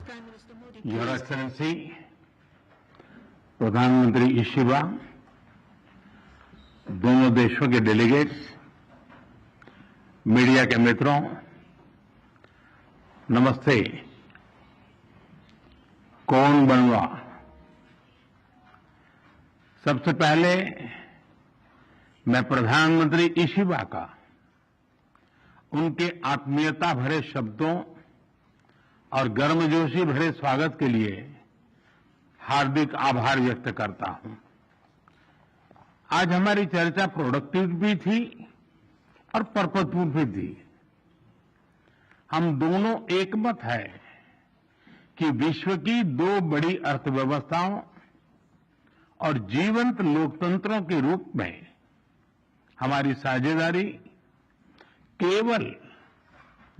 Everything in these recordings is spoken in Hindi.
Your Excellency, प्रधानमंत्री इशिबा, दोनों देशों के डेलीगेट्स, मीडिया के मित्रों, नमस्ते। कौन बनवा? सबसे पहले मैं प्रधानमंत्री इशिबा का उनके आत्मीयता भरे शब्दों और गर्मजोशी भरे स्वागत के लिए हार्दिक आभार व्यक्त करता हूं। आज हमारी चर्चा प्रोडक्टिव भी थी और पर्पजफुल भी थी। हम दोनों एकमत है कि विश्व की दो बड़ी अर्थव्यवस्थाओं और जीवंत लोकतंत्रों के रूप में हमारी साझेदारी केवल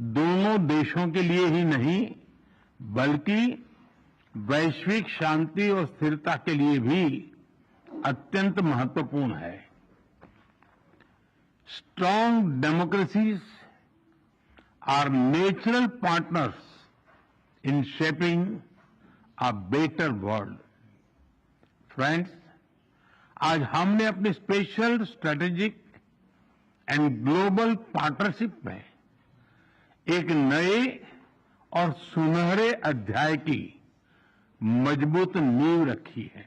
दोनों देशों के लिए ही नहीं बल्कि वैश्विक शांति और स्थिरता के लिए भी अत्यंत महत्वपूर्ण है। Strong democracies are natural partners in shaping a better world. Friends, आज हमने अपनी special strategic and global partnership में एक नए और सुनहरे अध्याय की मजबूत नींव रखी है।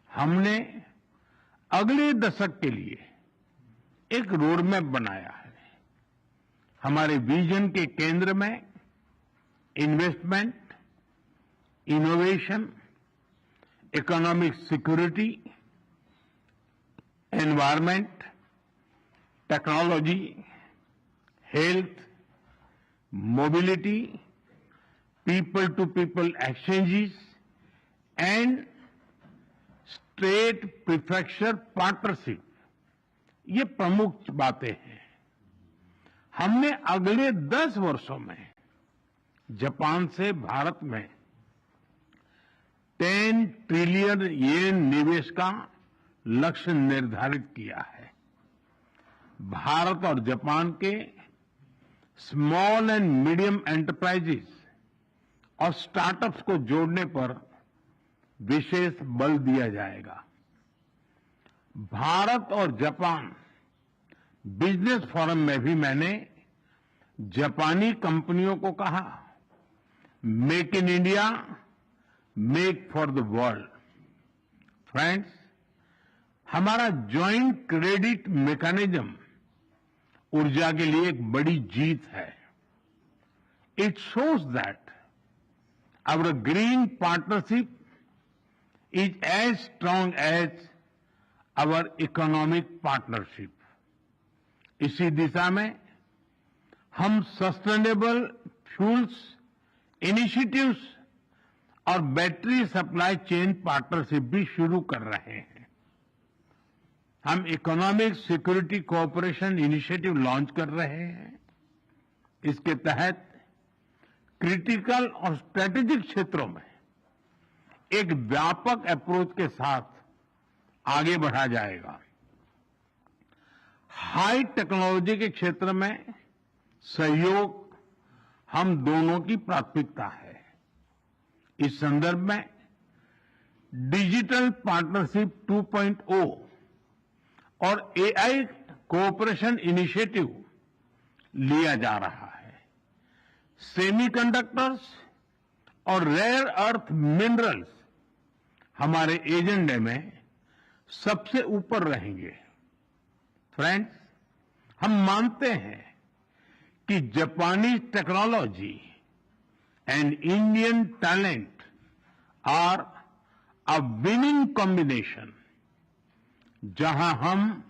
हमने अगले दशक के लिए एक रोडमैप बनाया है। हमारे विजन के केंद्र में investment, innovation, economic security, environment, technology, health, mobility, people-to-people exchanges and state prefecture partnership, ये प्रमुख बातें हैं। हमने अगले 10 वर्षों में जापान से भारत में 10 ट्रिलियन येन निवेश का लक्ष्य निर्धारित किया है। भारत और जापान के स्मॉल एंड मीडियम एंटरप्राइजेस और स्टार्टअप्स को जोड़ने पर विशेष बल दिया जाएगा। भारत और जापान बिजनेस फोरम में भी मैंने जापानी कंपनियों को कहा, make in India, make for the world. Friends, हमारा ज्वाइंट क्रेडिट मैकेनिज्म ऊर्जा के लिए एक बड़ी जीत है। It shows that our green partnership is as strong as our economic partnership. इसी दिशा में हम सस्टेनेबल फ्यूल्स इनिशिएटिव्स और बैटरी सप्लाई चेन पार्टनरशिप भी शुरू कर रहे हैं। हम economic security cooperation initiative launch कर रहे हैं। इसके तहत क्रिटिकल और स्ट्रेटेजिक क्षेत्रों में एक व्यापक अप्रोच के साथ आगे बढ़ा जाएगा। हाई टेक्नोलॉजी के क्षेत्र में सहयोग हम दोनों की प्राथमिकता है। इस संदर्भ में डिजिटल पार्टनरशिप 2.0 और एआई कोऑपरेशन इनिशिएटिव लिया जा रहा है। सेमीकंडक्टर्स और रेयर अर्थ मिनरल्स हमारे एजेंडे में सबसे ऊपर रहेंगे। फ्रेंड्स, हम मानते हैं कि जापानी technology and Indian talent are a winning combination. जहां हम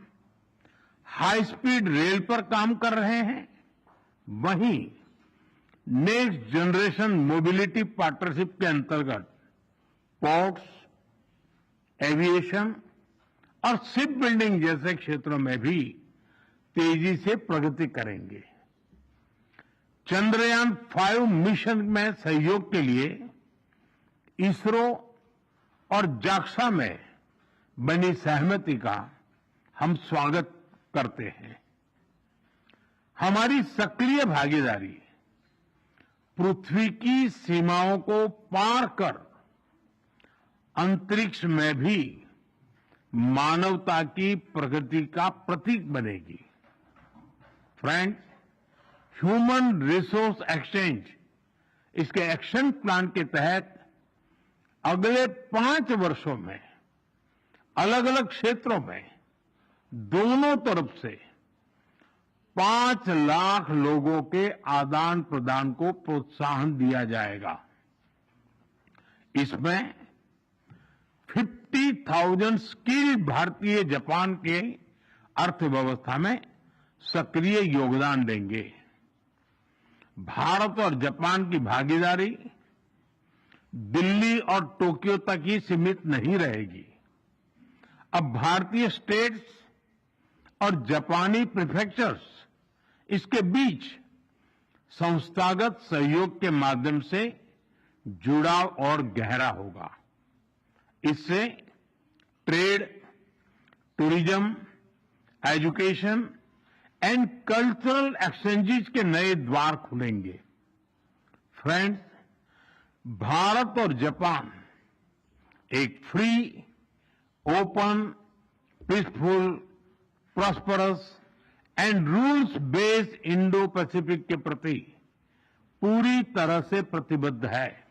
हाई स्पीड रेल पर काम कर रहे हैं, वहीं नेक्स्ट जनरेशन मोबिलिटी पार्टनरशिप के अंतर्गत पोर्ट्स, एविएशन और शिप बिल्डिंग जैसे क्षेत्रों में भी तेजी से प्रगति करेंगे। चंद्रयान 5 मिशन में सहयोग के लिए इसरो और जाक्सा में बनी सहमति का हम स्वागत करते हैं। हमारी सक्रिय भागीदारी पृथ्वी की सीमाओं को पार कर अंतरिक्ष में भी मानवता की प्रगति का प्रतीक बनेगी। फ्रेंड्स, ह्यूमन रिसोर्स एक्सचेंज इसके एक्शन प्लान के तहत अगले 5 वर्षों में अलग अलग क्षेत्रों में दोनों तरफ से 5 लाख लोगों के आदान प्रदान को प्रोत्साहन दिया जाएगा। इसमें 50,000 स्किल्ड भारतीय जापान के अर्थव्यवस्था में सक्रिय योगदान देंगे। भारत और जापान की भागीदारी दिल्ली और टोक्यो तक ही सीमित नहीं रहेगी। अब भारतीय स्टेट्स और जापानी प्रीफेक्चर्स इसके बीच संस्थागत सहयोग के माध्यम से जुड़ाव और गहरा होगा। इससे trade, tourism, education and cultural exchanges के नए द्वार खुलेंगे। फ्रेंड्स, भारत और जापान एक free, open, peaceful, prosperous and rules based Indo Pacific के प्रति पूरी तरह से प्रतिबद्ध है।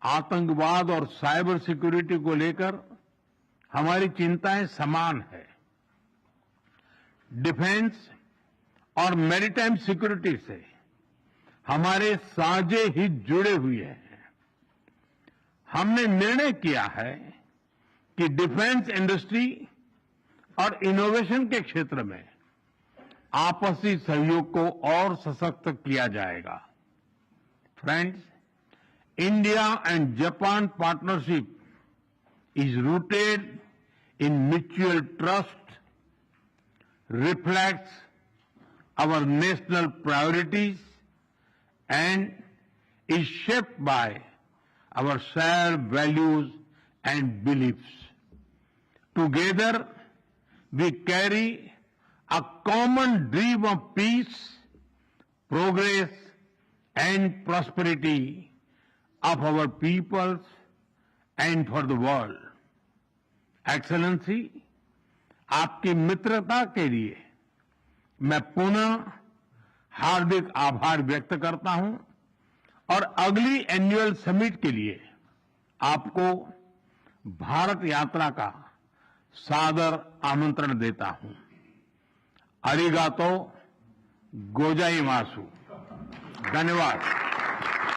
आतंकवाद और साइबर सिक्योरिटी को लेकर हमारी चिंताएं समान है। डिफेंस और मैरीटाइम सिक्योरिटी से हमारे साझे हित जुड़े हुए हैं। हमने निर्णय किया है कि डिफेंस इंडस्ट्री और इनोवेशन के क्षेत्र में आपसी सहयोग को और सशक्त किया जाएगा। Friends, India and Japan partnership is rooted in mutual trust, reflects our national priorities, and is shaped by our shared values and beliefs. Together, we carry a common dream of peace, progress, and prosperity of our peoples and for the world. Excellency, आपकी मित्रता के लिए मैं पुनः हार्दिक आभार व्यक्त करता हूं और अगली एनुअल समिट के लिए आपको भारत यात्रा का सादर आमंत्रण देता हूं। अरिगातो गोजाइमासु। धन्यवाद।